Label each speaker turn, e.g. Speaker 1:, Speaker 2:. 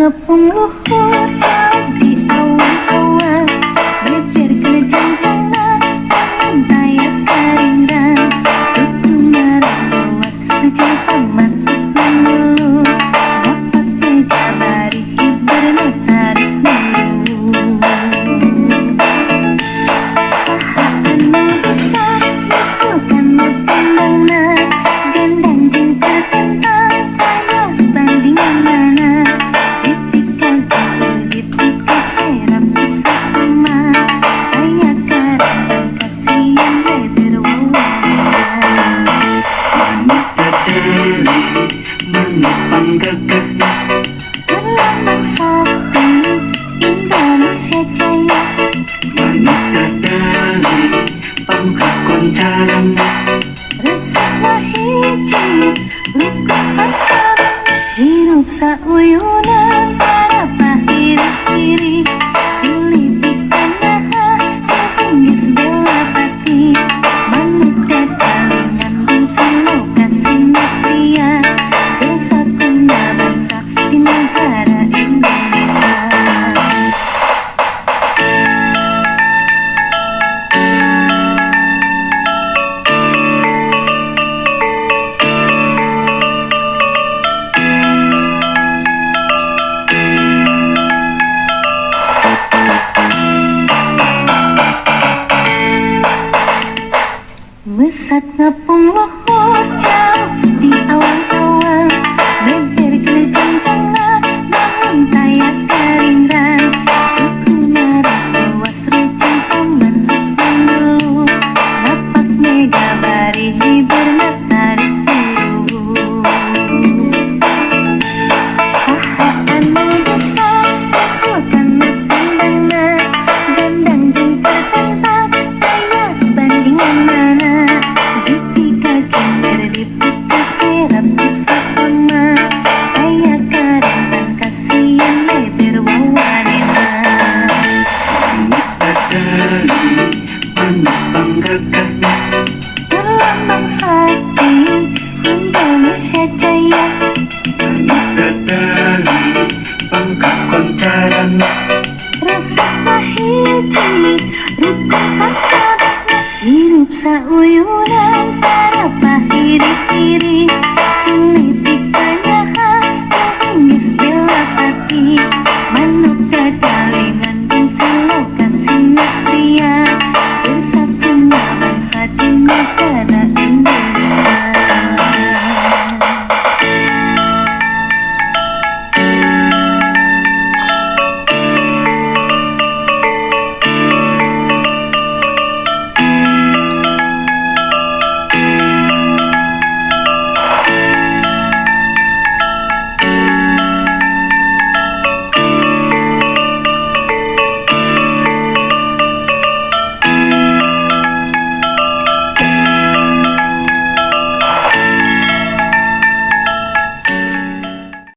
Speaker 1: ngepung luhur jauh di awan-awan, beber kejanjana angin tayak karingan, suku marah luas ngejai paman menulu, dapat megabari hiberna tarik mulu. Saha anu bisa musuhkan mutendangna, gendang jeung tertentang aya bandingan mana. Berlambang sakti Indonesia Jaya,
Speaker 2: Manuk Dadali pangkat koncaran,
Speaker 1: resepna hiji lukuk sakti, hirup sauyunan para pahiri-hiri, silih pikanaha geus bela pati. Manuk Dadali ngandung silokasi mutia, desa tunda bangsa di negara Indonesia. Mesat ngepung luhur jauh di awan-awan, beber kejanjana bangun tayak karingan, suku marah luas rejang paman menulu, dapat megabari hiberna tarik mulu. Saha anu bisa musuhkan mutendangna, gendang jeung tertentang aya bandingan mana. Dipika kinder dipika serap susah sama, aya karingan kasihan leber wawanena.
Speaker 2: Manuk Dadali manuk panggagana,
Speaker 1: Berlambang sakti Indonesia Jaya,
Speaker 2: Manuk Dadali pangkat koncaran,
Speaker 1: resepna hiji rukun sakabehna, hirup sauyunan para pahiri-hiri, silih pikanyaha geus bela